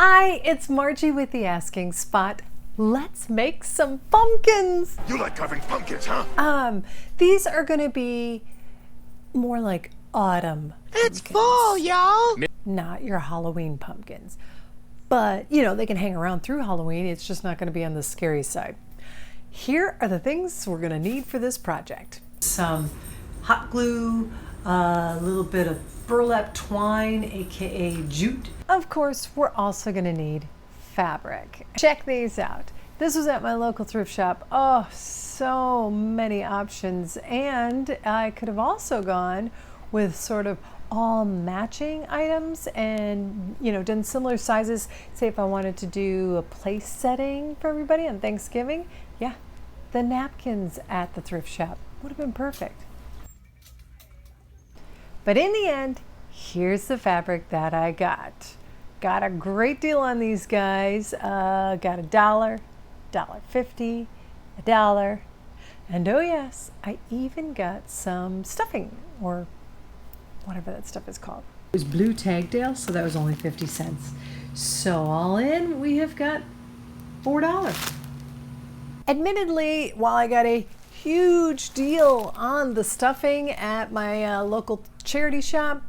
Hi, it's Margie with the Asking Spot. Let's make some pumpkins. You like carving pumpkins, huh? These are gonna be more like autumn It's pumpkins. fall, y'all. Not your Halloween pumpkins. But, you know, they can hang around through Halloween. It's just not gonna be on the scary side. Here are the things we're gonna need for this project. Some hot glue, a little bit of burlap twine, aka jute. Of course, we're also gonna need fabric. Check these out. This was at my local thrift shop. Oh, so many options. And I could have also gone with sort of all matching items and, you know, done similar sizes. Say if I wanted to do a place setting for everybody on Thanksgiving. Yeah, the napkins at the thrift shop would have been perfect. But in the end, here's the fabric that I got. Got a great deal on these guys. Got $1, $1.50, $1, and oh yes, I even got some stuffing or whatever that stuff is called. It was blue Tagdale, so that was only 50 cents. So all in, we have got $4. Admittedly, while I got a huge deal on the stuffing at my local charity shop,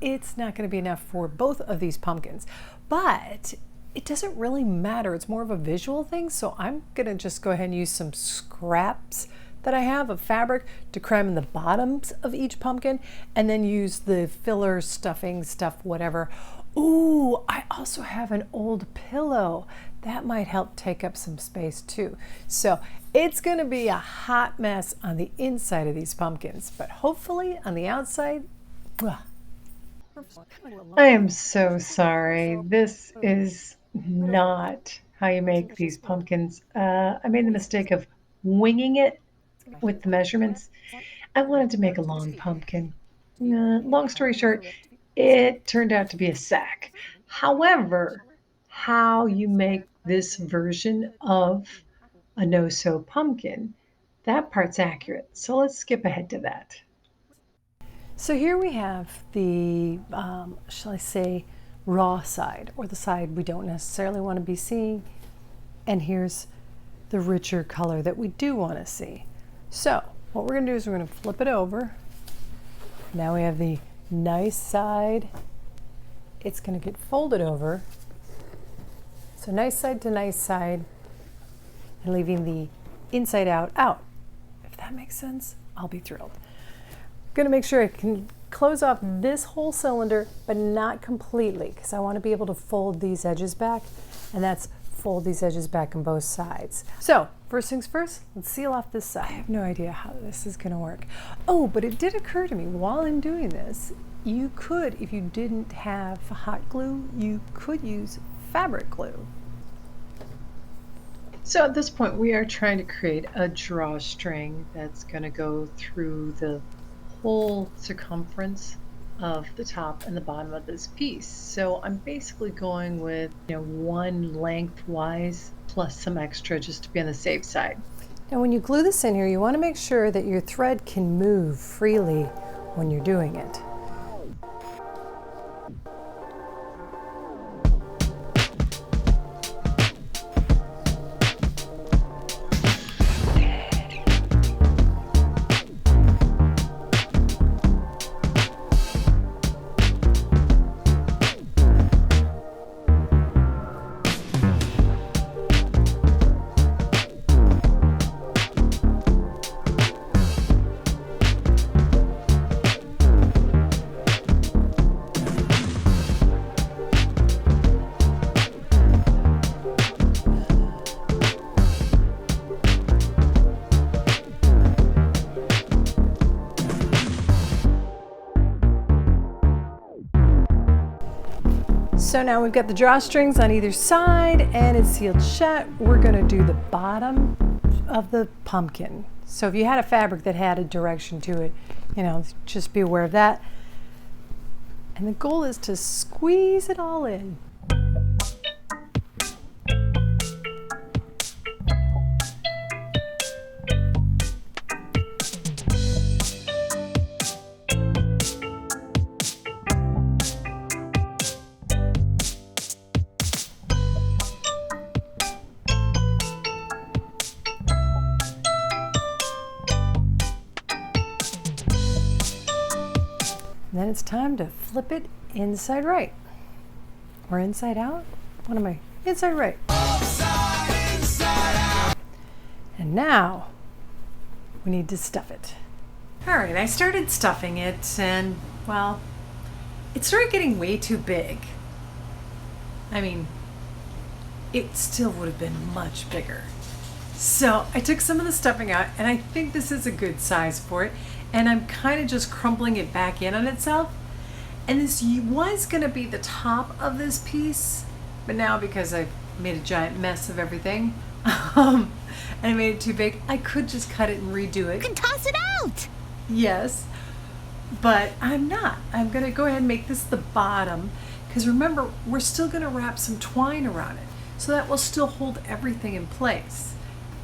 it's not going to be enough for both of these pumpkins, but it doesn't really matter. It's more of a visual thing, so I'm going to just go ahead and use some scraps that I have of fabric to cram in the bottoms of each pumpkin, and then use the filler, stuffing, stuff, whatever. Ooh, I also have an old pillow. That might help take up some space too. So it's gonna be a hot mess on the inside of these pumpkins, but hopefully on the outside, I am so sorry. This is not how you make these pumpkins. I made the mistake of winging it with the measurements. I wanted to make a long pumpkin. Long story short, it turned out to be a sack. However, how you make this version of a no-sew pumpkin, that part's accurate. So let's skip ahead to that. So here we have the, shall I say, raw side, or the side we don't necessarily want to be seeing. And here's the richer color that we do want to see. So what we're going to do is we're going to flip it over. Now we have the nice side. It's going to get folded over. So nice side to nice side, and leaving the inside out. If that makes sense, I'll be thrilled. I'm going to make sure I can close off this whole cylinder, but not completely, because I want to be able to fold these edges back, and that's fold these edges back on both sides. So first things first, let's seal off this side. I have no idea how this is going to work. Oh, but it did occur to me while I'm doing this, you could, if you didn't have hot glue, you could use fabric glue. So at this point, we are trying to create a drawstring that's going to go through the whole circumference of the top and the bottom of this piece. So I'm basically going with, you know, one lengthwise plus some extra just to be on the safe side. Now when you glue this in here, you want to make sure that your thread can move freely when you're doing it. So now we've got the drawstrings on either side and it's sealed shut. We're going to do the bottom of the pumpkin. So if you had a fabric that had a direction to it, you know, just be aware of that. And the goal is to squeeze it all in. it's time to flip it inside right. Or inside out? What am I? Inside right. Inside out. And now we need to stuff it. All right, I started stuffing it and, well, it started getting way too big. I mean, it still would have been much bigger. So I took some of the stuffing out and I think this is a good size for it. And I'm kind of just crumpling it back in on itself. And this was going to be the top of this piece, but now because I've made a giant mess of everything, and I made it too big, I could just cut it and redo it. You can toss it out! Yes, but I'm not. I'm going to go ahead and make this the bottom, because remember, we're still going to wrap some twine around it, so that will still hold everything in place.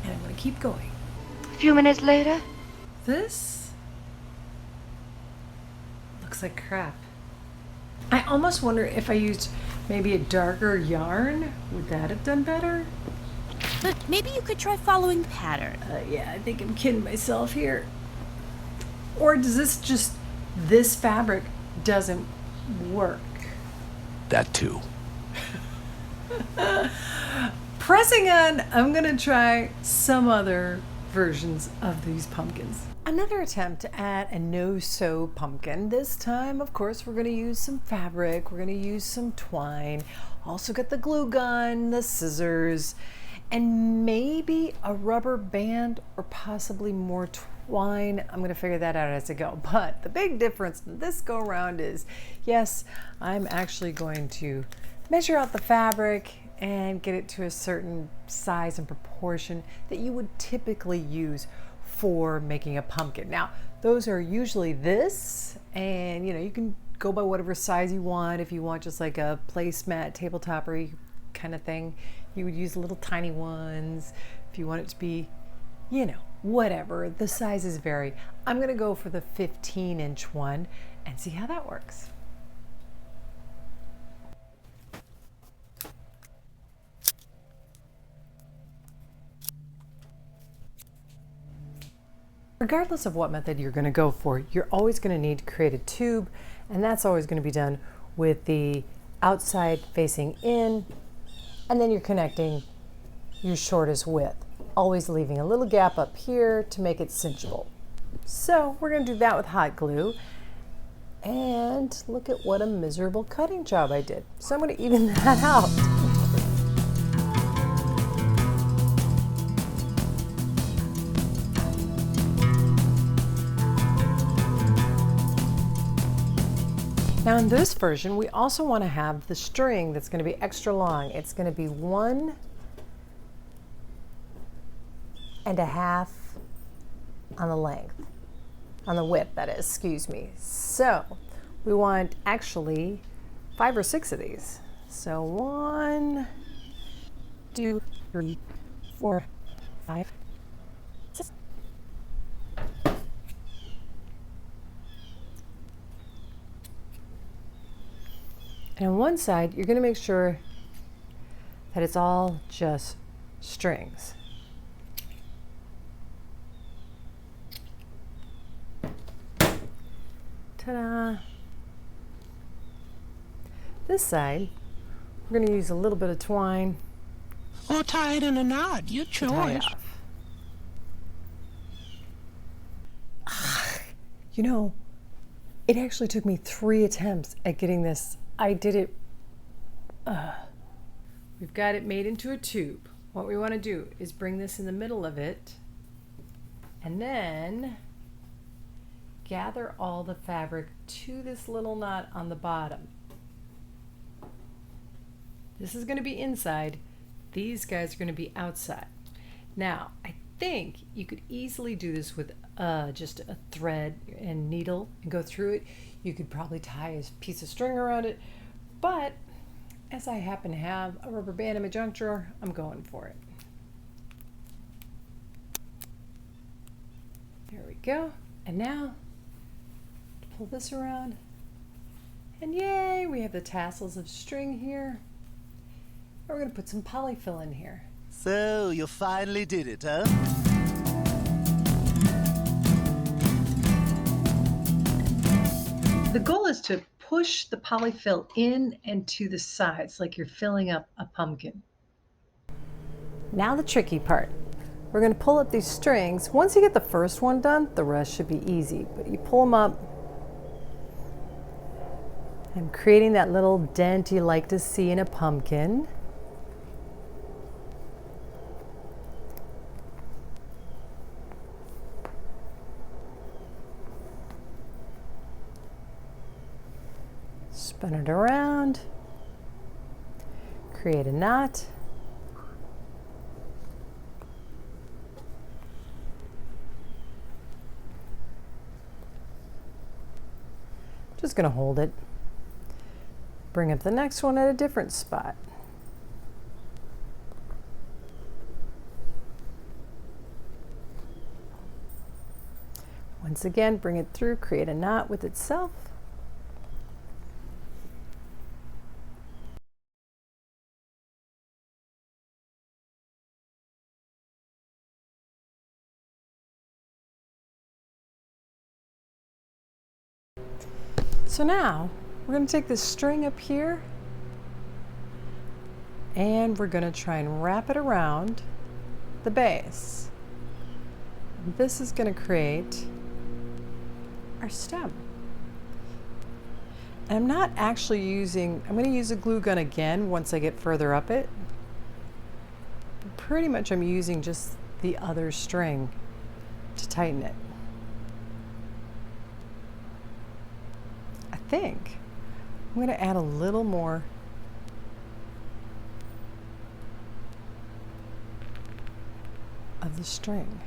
And I'm going to keep going. A few minutes later. This looks like crap. I almost wonder if I used maybe a darker yarn, would that have done better? But maybe you could try following the pattern. Yeah, I think I'm kidding myself here. Or does this fabric doesn't work? That too. Pressing on, I'm gonna try some other versions of these pumpkins. Another attempt at a no-sew pumpkin. This time, of course, we're gonna use some fabric, we're gonna use some twine, also get the glue gun, the scissors, and maybe a rubber band or possibly more twine. I'm gonna figure that out as I go. But the big difference this go around is, yes, I'm actually going to measure out the fabric and get it to a certain size and proportion that you would typically use for making a pumpkin. Now, those are usually this, and you can go by whatever size you want. If you want just like a placemat, tabletop-y kind of thing, you would use little tiny ones. If you want it to be, whatever, the sizes vary. I'm gonna go for the 15-inch one and see how that works. Regardless of what method you're going to go for, you're always going to need to create a tube, and that's always going to be done with the outside facing in, and then you're connecting your shortest width, always leaving a little gap up here to make it cinchable. So we're going to do that with hot glue, and look at what a miserable cutting job I did. So I'm going to even that out. Now in this version, we also want to have the string that's going to be extra long. It's going to be 1.5 on the length, on the width, that is, excuse me. So we want actually 5 or 6 of these. So 1, 2, 3, 4, 5, 6. And on one side, you're going to make sure that it's all just strings. Ta-da! This side, we're going to use a little bit of twine. Or tie it in a knot, your To tie it choice. off. It actually took me 3 attempts at getting this. I did it. We've got it made into a tube. What we want to do is bring this in the middle of it and then gather all the fabric to this little knot on the bottom. This is going to be inside. These guys are going to be outside. Now, I think you could easily do this with just a thread and needle and go through it. You could probably tie a piece of string around it, but as I happen to have a rubber band in my junk drawer, I'm going for it. There we go. And now, pull this around, and yay, we have the tassels of string here. And we're going to put some polyfill in here. So, you finally did it, huh? The goal is to push the polyfill in and to the sides like you're filling up a pumpkin. Now the tricky part. We're going to pull up these strings. Once you get the first one done, the rest should be easy. But you pull them up and creating that little dent you like to see in a pumpkin. Spin it around, create a knot. Just going to hold it. Bring up the next one at a different spot. Once again, bring it through, create a knot with itself. So now we're going to take this string up here and we're going to try and wrap it around the base. This is going to create our stem. And I'm not actually using, I'm going to use a glue gun again once I get further up it. But pretty much I'm using just the other string to tighten it. I think I'm going to add a little more of the string.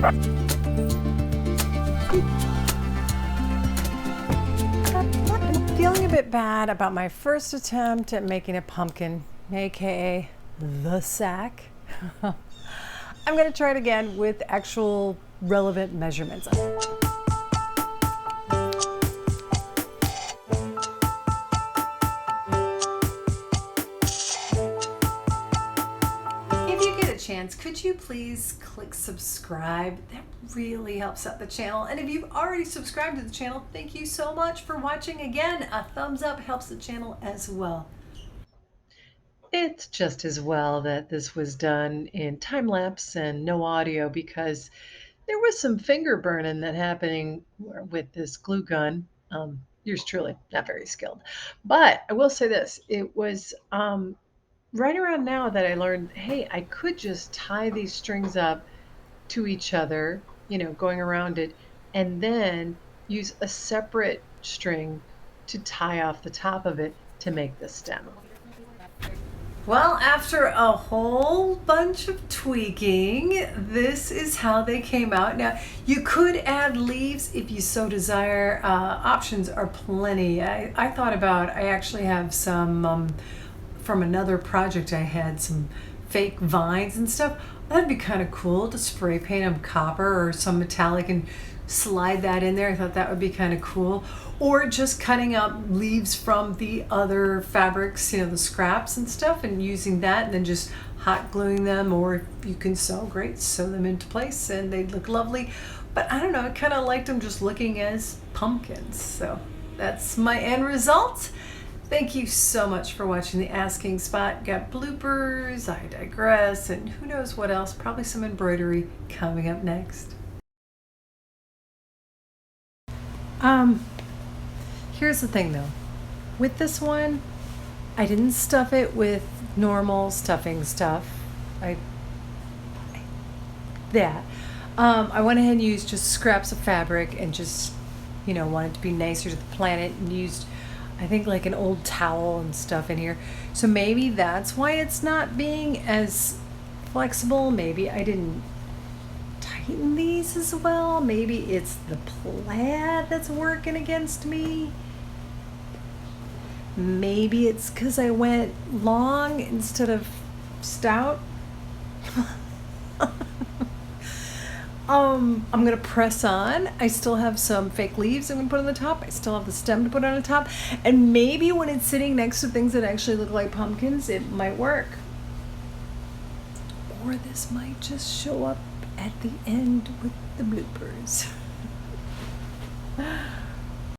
I'm feeling a bit bad about my first attempt at making a pumpkin, aka the sack. I'm going to try it again with actual relevant measurements. If you get a chance, could you please click subscribe? That really helps out the channel. And if you've already subscribed to the channel, thank you so much for watching. Again, a thumbs up helps the channel as well. It's just as well that this was done in time lapse and no audio because there was some finger burning that happening with this glue gun. Yours truly, not very skilled. But I will say this, it was right around now that I learned, hey, I could just tie these strings up to each other, going around it, and then use a separate string to tie off the top of it to make the stem. Well, after a whole bunch of tweaking, this is how they came out. Now, you could add leaves if you so desire. Options are plenty. I thought about, I actually have some from another project I had, some fake vines and stuff. That'd be kind of cool to spray paint them copper or some metallic and slide that in there. I thought that would be kind of cool. Or just cutting out leaves from the other fabrics, the scraps and stuff, and using that and then just hot gluing them, or if you can sew, great, sew them into place and they look lovely. But I don't know, I kind of liked them just looking as pumpkins. So that's my end result. Thank you so much for watching the Asking Spot. Got bloopers, I digress, and who knows what else, probably some embroidery coming up next. Here's the thing though, with this one, I didn't stuff it with normal stuffing stuff. I went ahead and used just scraps of fabric and just, wanted to be nicer to the planet and used, I think, like an old towel and stuff in here. So maybe that's why it's not being as flexible. Maybe I didn't tighten these as well. Maybe it's the plaid that's working against me. Maybe it's because I went long instead of stout. I'm gonna press on. I still have some fake leaves I'm gonna put on the top. I still have the stem to put on the top. And maybe when it's sitting next to things that actually look like pumpkins, it might work. Or this might just show up at the end with the bloopers.